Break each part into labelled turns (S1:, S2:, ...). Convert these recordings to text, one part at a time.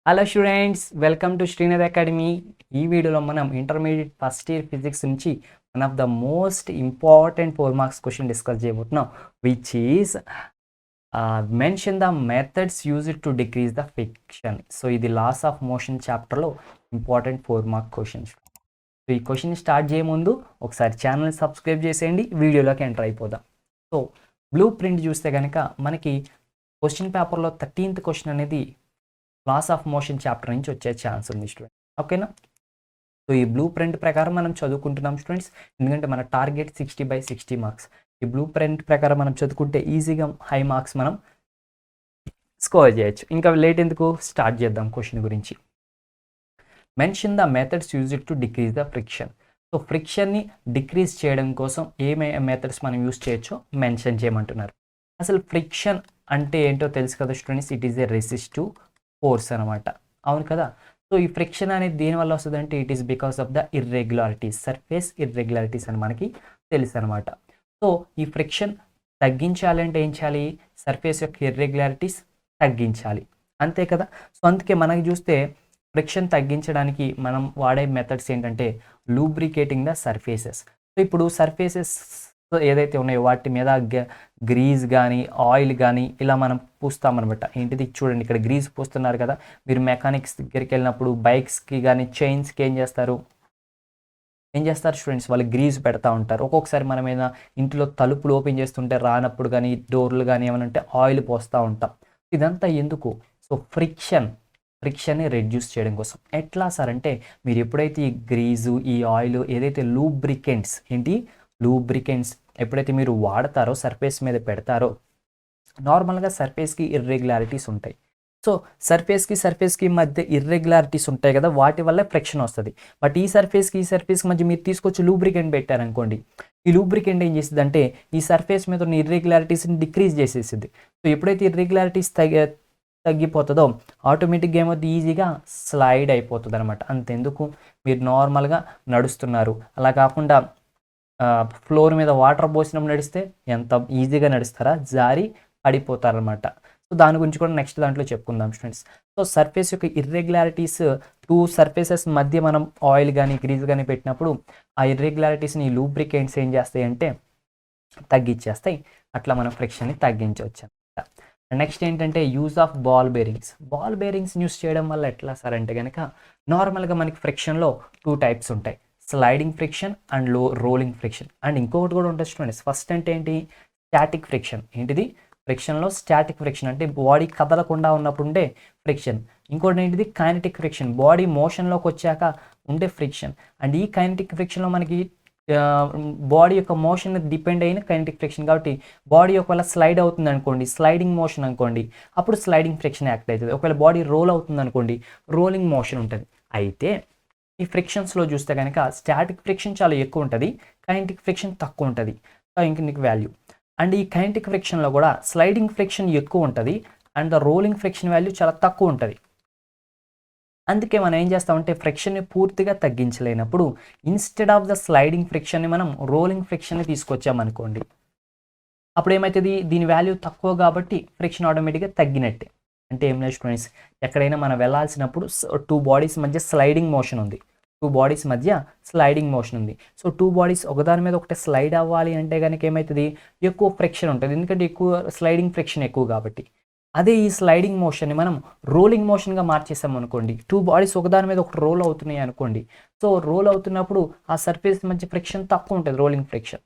S1: Hello students, welcome to Srinath academy. ఈ వీడియోలో మనం ఇంటర్మీడియట్ ఫస్ట్ ఇయర్ ఫిజిక్స్ నుంచి one of the most important 4 marks question discuss చేయబోతున్నాం, which is mention the methods used to decrease the friction. So ఇది laws of motion చాప్టర్లో important 4 mark questions. So ఈ question start చేయే ముందు ఒకసారి ఛానల్ని subscribe చేసేయండి, వీడియోలోకి ఎంటర్ అయిపోదాం. సో బ్లూ ప్రింట్ చూస్తే కనుక మనకి క్వశ్చన్ పేపర్లో 13th క్వశ్చన్ అనేది లాస్ ఆఫ్ మోషన్ చాప్టర్ నుంచి వచ్చే ఛాన్స్ ఉంది స్టూడెంట్. ఓకేనా? సో ఈ బ్లూ ప్రింట్ ప్రకారం మనం చదువుకుంటున్నాం స్టూడెంట్స్, ఎందుకంటే మన టార్గెట్ 60/60 మార్క్స్. ఈ బ్లూ ప్రింట్ ప్రకారం మనం చదువుకుంటే ఈజీగా హై మార్క్స్ మనం స్కోర్ చేయొచ్చు. ఇంకా లేట్ ఎందుకు, స్టార్ట్ చేద్దాం క్వశ్చన్ గురించి. Mention the methods used to decrease the friction. So ఫ్రిక్షన్ని డిక్రీజ్ చేయడం కోసం ఏమేమి మెథడ్స్ మనం యూజ్ చేయొచ్చో మెన్షన్ చేయమంటున్నారు. అసలు ఫ్రిక్షన్ అంటే ఏంటో తెలుసు కదా students, it is a resistive force అనమాట. అవును కదా? సో ఈ ఫ్రిక్షన్ అనేది దేనివల్ల వస్తుంది అంటే it is because of the irregularities, surface irregularities అని మనకి తెలుసు అనమాట. సో ఈ ఫ్రిక్షన్ తగ్గించాలంటే ఏం చేయాలి? సర్ఫేస్ యొక్క ఇర్రెగ్యులారిటీస్ తగ్గించాలి, అంతే కదా? సో అందుకే మనకి చూస్తే ఫ్రిక్షన్ తగ్గించడానికి మనం వాడే మెథడ్స్ ఏంటంటే లూబ్రికేటింగ్ ద సర్ఫేసెస్. సో ఇప్పుడు సర్ఫేసెస్ ఏదైతే ఉన్నాయో వాటి మీద గ్రీజ్ కానీ ఆయిల్ కానీ ఇలా మనం పూస్తామన్నమాట. ఏంటిది చూడండి, ఇక్కడ గ్రీజ్ పూస్తున్నారు కదా. మీరు మెకానిక్స్ దగ్గరికి వెళ్ళినప్పుడు బైక్స్కి కానీ చైన్స్కి ఏం చేస్తారు స్టూడెంట్స్, వాళ్ళు గ్రీజ్ పెడతా ఉంటారు. ఒక్కొక్కసారి మనం ఏదైనా ఇంట్లో తలుపులు ఓపెన్ చేస్తుంటే రానప్పుడు కానీ డోర్లు కానీ ఏమైనా ఉంటే ఆయిల్ పోస్తూ ఉంటాం. ఇదంతా ఎందుకు? సో ఫ్రిక్షన్ని రెడ్యూస్ చేయడం కోసం. ఎట్లా సార్ అంటే, మీరు ఎప్పుడైతే ఈ గ్రీజు ఈ ఆయిల్ ఏదైతే లూబ్రికెంట్స్ ఎప్పుడైతే మీరు వాడతారో, సర్ఫేస్ మీద పెడతారో, నార్మల్గా సర్ఫేస్కి ఇర్రెగ్యులారిటీస్ ఉంటాయి. సో సర్ఫేస్కి మధ్య ఇర్రెగ్యులారిటీస్ ఉంటాయి కదా, వాటి వల్ల ఫ్రిక్షన్ వస్తుంది. బట్ ఈ సర్ఫేస్కి మధ్య మీరు తీసుకొచ్చి లూబ్రికెంట్ పెట్టారనుకోండి, ఈ లూబ్రికెంట్ ఏం చేస్తుంది అంటే ఈ సర్ఫేస్ మీద ఉన్న ఇర్రెగ్యులారిటీస్ని డిక్రీజ్ చేసేసింది. సో ఎప్పుడైతే ఇర్రెగ్యులారిటీస్ తగ్గిపోతుందో ఆటోమేటిక్గా ఏమవుతుంది, ఈజీగా స్లైడ్ అయిపోతుంది అనమాట. అంతెందుకు, మీరు నార్మల్గా నడుస్తున్నారు, అలా కాకుండా ఫ్లోర్ మీద వాటర్ పోసినప్పుడు నడిస్తే ఎంత ఈజీగా నడుస్తారా, జారి పడిపోతారనమాట. సో దాని గురించి కూడా నెక్స్ట్ దాంట్లో చెప్పుకుందాం స్టూడెంట్స్. సో సర్ఫేస్ యొక్క ఇర్రెగ్యులారిటీస్, 2 సర్ఫేసెస్ మధ్య మనం ఆయిల్ కానీ గ్రీజ్ కానీ పెట్టినప్పుడు ఆ ఇర్రెగ్యులారిటీస్ని ఈ లూబ్రికెంట్స్ ఏం చేస్తాయి అంటే తగ్గించేస్తాయి. అట్లా మనం ఫ్రిక్షన్ని తగ్గించవచ్చు అనమాట. నెక్స్ట్ ఏంటంటే use of ball bearings use చేయడం వల్ల ఎట్లా సార్ అంటే కనుక, నార్మల్గా మనకి ఫ్రిక్షన్లో 2 టైప్స్ ఉంటాయి, sliding friction and rolling friction. And ఇంకొకటి కూడా ఉంటుంది స్టూడెంట్స్. ఫస్ట్ అంటే ఏంటి? Static friction. ఏంటిది? ఫ్రిక్షన్లో స్టాటిక్ ఫ్రిక్షన్ అంటే బాడీ కదలకుండా ఉన్నప్పుడు ఉండే ఫ్రిక్షన్. ఇంకోటి ఏంటిది? కైనెటిక్ ఫ్రిక్షన్, బాడీ మోషన్లోకి వచ్చాక ఉండే ఫ్రిక్షన్. అండ్ ఈ కైనెటిక్ ఫ్రిక్షన్లో మనకి బాడీ యొక్క మోషన్ డిపెండ్ అయిన కైనెటిక్ ఫ్రిక్షన్. కాబట్టి బాడీ ఒకవేళ స్లైడ్ అవుతుంది అనుకోండి, స్లైడింగ్ మోషన్ అనుకోండి, అప్పుడు స్లైడింగ్ ఫ్రిక్షన్ యాక్ట్ అవుతుంది. ఒకవేళ బాడీ రోల్ అవుతుంది అనుకోండి, రోలింగ్ మోషన్ ఉంటుంది. అయితే ఈ ఫ్రిక్షన్స్లో చూస్తే కనుక స్టాటిక్ ఫ్రిక్షన్ చాలా ఎక్కువ ఉంటుంది, కైనెటిక్ ఫ్రిక్షన్ తక్కువ ఉంటుంది, కైనెటిక్ వాల్యూ. అండ్ ఈ కైనెటిక్ ఫ్రిక్షన్లో కూడా స్లైడింగ్ ఫ్రిక్షన్ ఎక్కువ ఉంటుంది and the rolling friction value చాలా తక్కువ ఉంటుంది. అందుకే మనం ఏం చేస్తామంటే ఫ్రిక్షన్ని పూర్తిగా తగ్గించలేనప్పుడు ఇన్స్టెడ్ ఆఫ్ ద స్లైడింగ్ ఫ్రిక్షన్ని మనం రోలింగ్ ఫ్రిక్షన్ని తీసుకొచ్చామనుకోండి, అప్పుడు ఏమవుతుంది, దీని వాల్యూ తక్కువ కాబట్టి ఫ్రిక్షన్ ఆటోమేటిక్గా తగ్గినట్టే. అంటే ఏం లేదు స్టూడెంట్స్, ఎక్కడైనా మనం వెళ్ళాల్సినప్పుడు 2 బాడీస్ మధ్య స్లైడింగ్ మోషన్ ఉంది, సో 2 బాడీస్ ఒకదాని మీద ఒకటి స్లైడ్ అవ్వాలి అంటే కనుక ఏమవుతుంది, ఎక్కువ ఫ్రిక్షన్ ఉంటుంది, ఎందుకంటే ఎక్కువ స్లైడింగ్ ఫ్రిక్షన్ ఎక్కువ కాబట్టి. అదే ఈ స్లైడింగ్ మోషన్ని మనం రోలింగ్ మోషన్గా మార్చేసాం అనుకోండి, 2 బాడీస్ ఒకదాని మీద ఒకటి రోల్ అవుతున్నాయి అనుకోండి, సో రోల్ అవుతున్నప్పుడు ఆ సర్ఫేస్ మధ్య ఫ్రిక్షన్ తక్కువ ఉంటుంది, రోలింగ్ ఫ్రిక్షన్.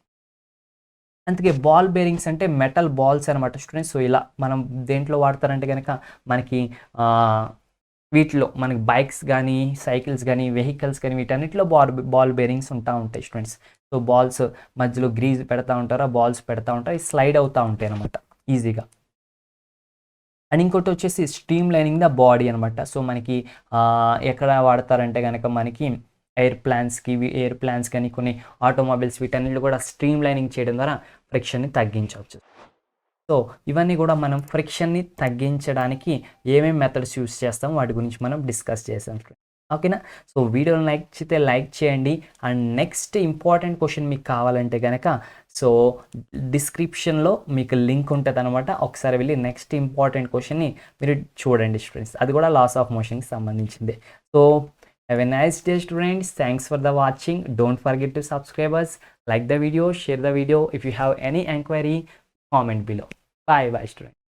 S1: అందుకే బాల్ బేరింగ్స్ అంటే మెటల్ బాల్స్ అనమాట స్టూడెంట్స్. సో ఇలా మనం దేంట్లో వాడతారంటే కనుక మనకి వీటిలో మనకి బైక్స్ కానీ సైకిల్స్ కానీ వెహికల్స్ కానీ వీటన్నిటిలో బాల్ బేరింగ్స్ ఉంటాయి స్టూడెంట్స్. సో బాల్స్ మధ్యలో గ్రీజ్ పెడతా ఉంటారు, ఆ బాల్స్ పెడతా ఉంటారు, స్లైడ్ అవుతూ ఉంటాయి అనమాట ఈజీగా. అండ్ ఇంకోటి వచ్చేసి స్ట్రీమ్ లైనింగ్ ద బాడీ అనమాట. సో మనకి ఎక్కడ వాడతారంటే కనుక మనకి ఎయిర్ ప్లాన్స్ కానీ కొన్ని ఆటోమొబైల్స్ వీటన్నిటిలో కూడా స్ట్రీమ్ లైనింగ్ చేయడం ద్వారా ఫ్రిక్షన్ని తగ్గించవచ్చు. సో ఇవన్నీ కూడా మనం ఫ్రిక్షన్ని తగ్గించడానికి ఏమేమి మెథడ్స్ యూస్ చేస్తాం వాటి గురించి మనం డిస్కస్ చేసాం. ఓకేనా? సో వీడియోని లైక్ చేయండి. అండ్ నెక్స్ట్ ఇంపార్టెంట్ క్వశ్చన్ మీకు కావాలంటే కనుక సో డిస్క్రిప్షన్లో మీకు లింక్ ఉంటుంది అనమాట. ఒకసారి వెళ్ళి నెక్స్ట్ ఇంపార్టెంట్ క్వశ్చన్ని మీరు చూడండి స్టూడెంట్స్, అది కూడా లాస్ ఆఫ్ మోషన్కి సంబంధించింది. So have a nice day students, thanks for the watching. Don't forget to subscribe us, like the video, share the video. If you have any enquiry, comment below. Bye bye students.